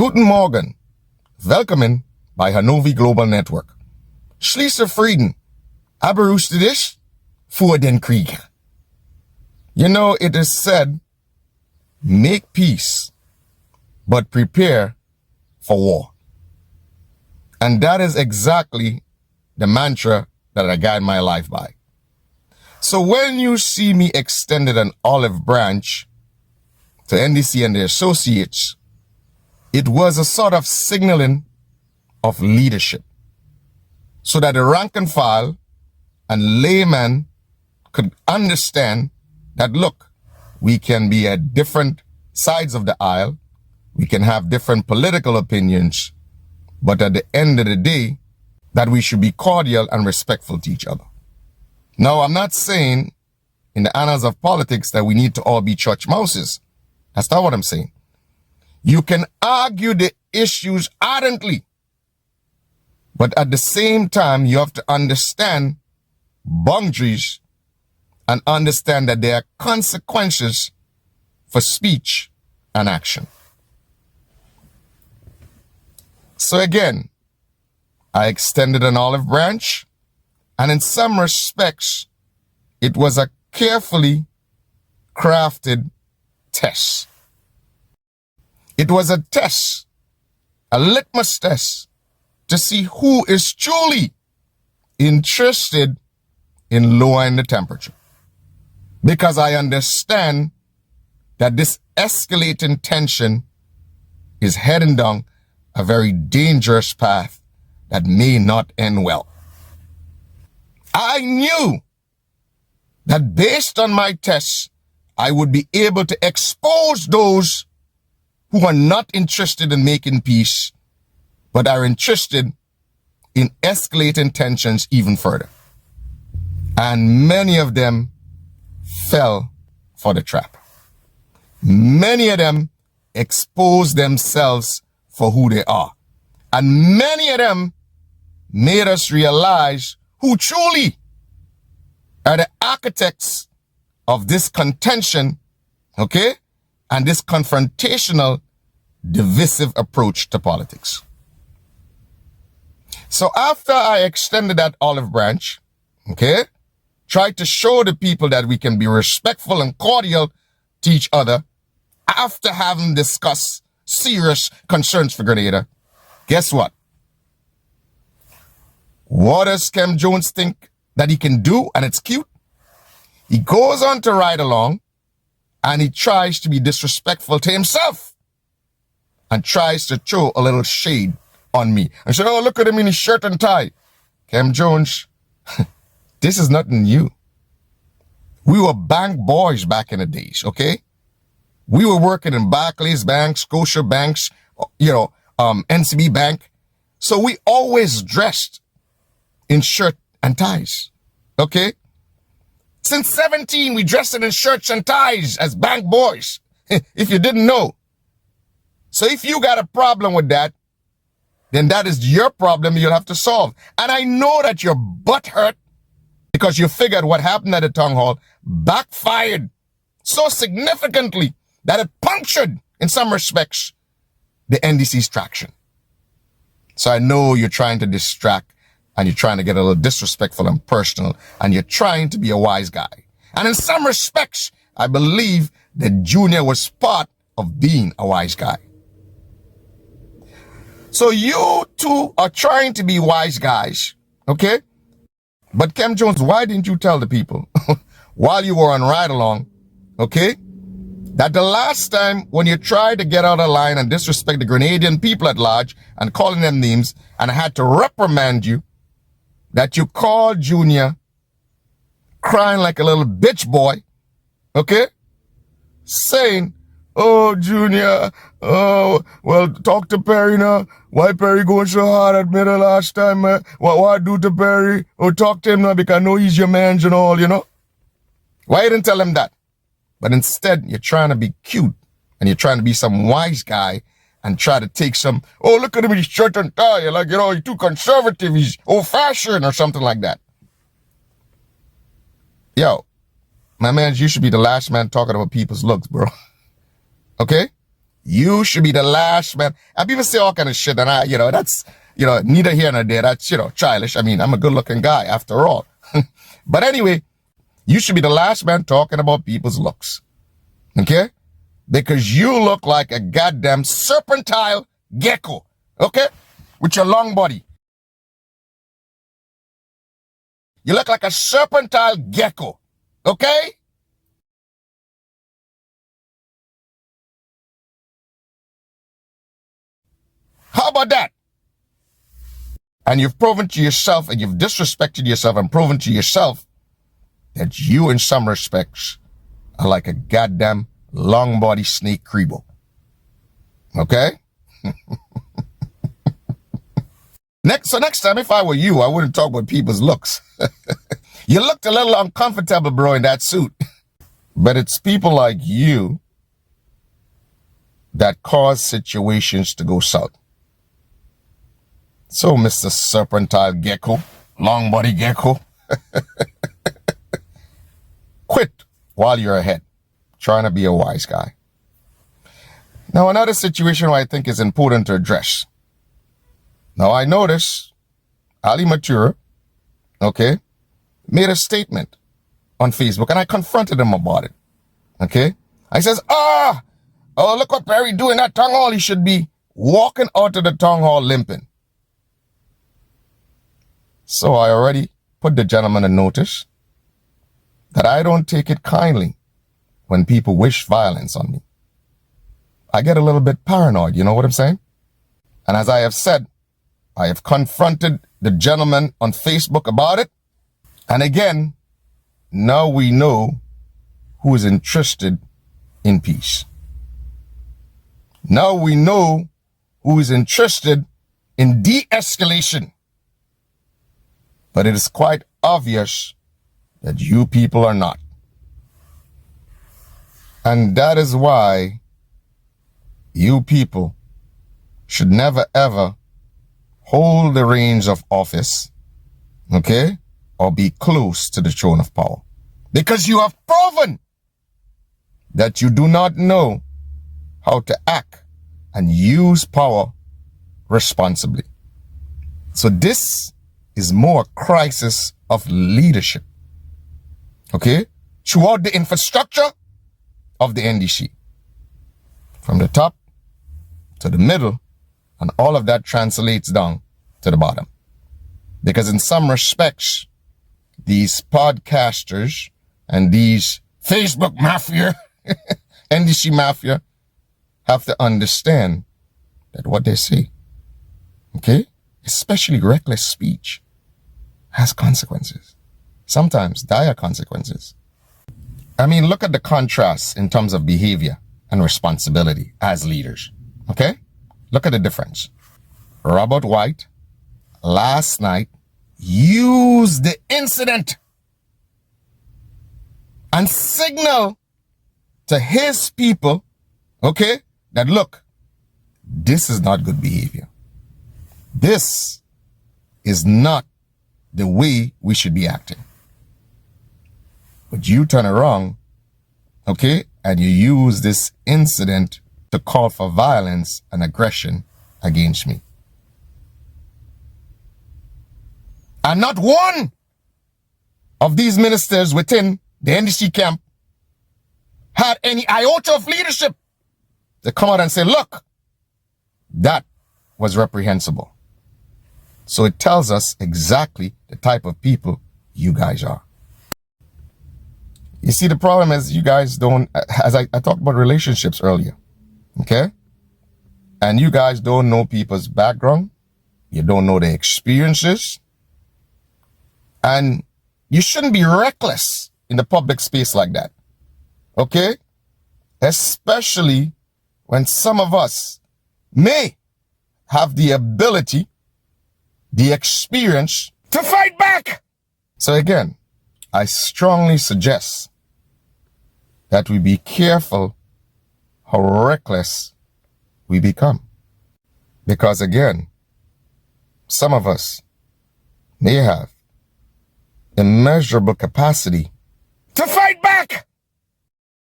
Guten Morgen. Welkom bij Hanovi Global Network. Schließe Frieden. Aber du dich vor den Krieg. You know, it is said, make peace, but prepare for war. And that is exactly the mantra that I guide my life by. So when you see me extended an olive branch to NDC and their associates, it was a sort of signaling of leadership so that the rank and file and layman could understand that, look, we can be at different sides of the aisle. We can have different political opinions, but at the end of the day, that we should be cordial and respectful to each other. Now, I'm not saying in the annals of politics that we need to all be church mouses. That's not what I'm saying. You can argue the issues ardently, but at the same time, you have to understand boundaries and understand that there are consequences for speech and action. So again, I extended an olive branch, and in some respects, it was a carefully crafted test. It was a test, a litmus test, to see who is truly interested in lowering the temperature. Because I understand that this escalating tension is heading down a very dangerous path that may not end well. I knew that based on my tests, I would be able to expose those who are not interested in making peace, but are interested in escalating tensions even further. And many of them fell for the trap. Many of them exposed themselves for who they are. And many of them made us realize who truly are the architects of this contention, okay? And this confrontational, divisive approach to politics. So after I extended that olive branch, okay, tried to show the people that we can be respectful and cordial to each other after having discussed serious concerns for Grenada, guess what? What does Kem Jones think that he can do? And it's cute. He goes on to Ridealong and he tries to be disrespectful to himself and tries to throw a little shade on me. I said, oh, look at him in his shirt and tie. Kem Jones, this is nothing new. We were bank boys back in the days, okay? We were working in Barclays Bank, Scotia Banks, NCB Bank. So we always dressed in shirt and ties, okay? Since 17, we dressed in shirts and ties as bank boys, if you didn't know. So if you got a problem with that, then that is your problem you'll have to solve. And I know that your butt hurt because you figured what happened at the town hall backfired so significantly that it punctured, in some respects, the NDC's traction. So I know you're trying to distract and you're trying to get a little disrespectful and personal, and you're trying to be a wise guy. And in some respects, I believe that Junior was part of being a wise guy. So you two are trying to be wise guys, okay? But Kem Jones, why didn't you tell the people while you were on Ridealong, okay, that the last time when you tried to get out of line and disrespect the Grenadian people at large and calling them names, and I had to reprimand you, that you called Junior crying like a little bitch boy, okay? Saying, oh, Junior, oh, well, talk to Perry now. Why Perry going so hard at me the last time, man? What do to Perry? Oh, talk to him now because I know he's your man and all, you know? Why you didn't tell him that? But instead, you're trying to be cute and you're trying to be some wise guy and try to take some, oh, look at him in his shirt and tie. Like, he's too conservative. He's old-fashioned or something like that. Yo, my man, you should be the last man talking about people's looks, bro. Okay? You should be the last man. And people say all kind of shit, and that's, neither here nor there. That's, childish. I mean, I'm a good looking guy after all. But anyway, you should be the last man talking about people's looks. Okay? Because you look like a goddamn serpentile gecko. Okay? With your long body. You look like a serpentile gecko. Okay? How about that? And you've proven to yourself, and you've disrespected yourself and proven to yourself that you, in some respects, are like a goddamn long body snake creeble. Okay? Next time, if I were you, I wouldn't talk about people's looks. You looked a little uncomfortable, bro, in that suit. But it's people like you that cause situations to go south. So, Mr. Serpentile Gecko, long body gecko, quit while you're ahead, trying to be a wise guy. Now, another situation I think is important to address. Now, I noticed Ali Matura, okay, made a statement on Facebook, and I confronted him about it, okay? I says, oh, look what Perry doing that town hall. He should be walking out of the town hall limping. So I already put the gentleman a notice that I don't take it kindly when people wish violence on me. I get a little bit paranoid, you know what I'm saying? And as I have said, I have confronted the gentleman on Facebook about it. And again, now we know who is interested in peace. Now we know who is interested in de-escalation. But it is quite obvious that you people are not. And that is why you people should never ever hold the reins of office, okay, or be close to the throne of power. Because you have proven that you do not know how to act and use power responsibly. So this is more a crisis of leadership, okay, throughout the infrastructure of the NDC, from the top to the middle, and all of that translates down to the bottom. Because in some respects, these podcasters and these Facebook mafia, NDC mafia, have to understand that what they say, okay, especially reckless speech, has consequences. Sometimes dire consequences. I mean, look at the contrast in terms of behavior and responsibility as leaders, okay? Look at the difference. Robert White, last night, used the incident and signal to his people, okay, that look, this is not good behavior. This is not the way we should be acting. But you turn around, okay, and you use this incident to call for violence and aggression against me. And not one of these ministers within the NDC camp had any iota of leadership to come out and say, look, that was reprehensible. So it tells us exactly the type of people you guys are. You see, the problem is you guys don't, as I talked about relationships earlier, okay? And you guys don't know people's background. You don't know their experiences. And you shouldn't be reckless in the public space like that, okay? Especially when some of us may have the ability, the experience to fight back. So again, I strongly suggest that we be careful how reckless we become. Because again, some of us may have immeasurable capacity to fight back.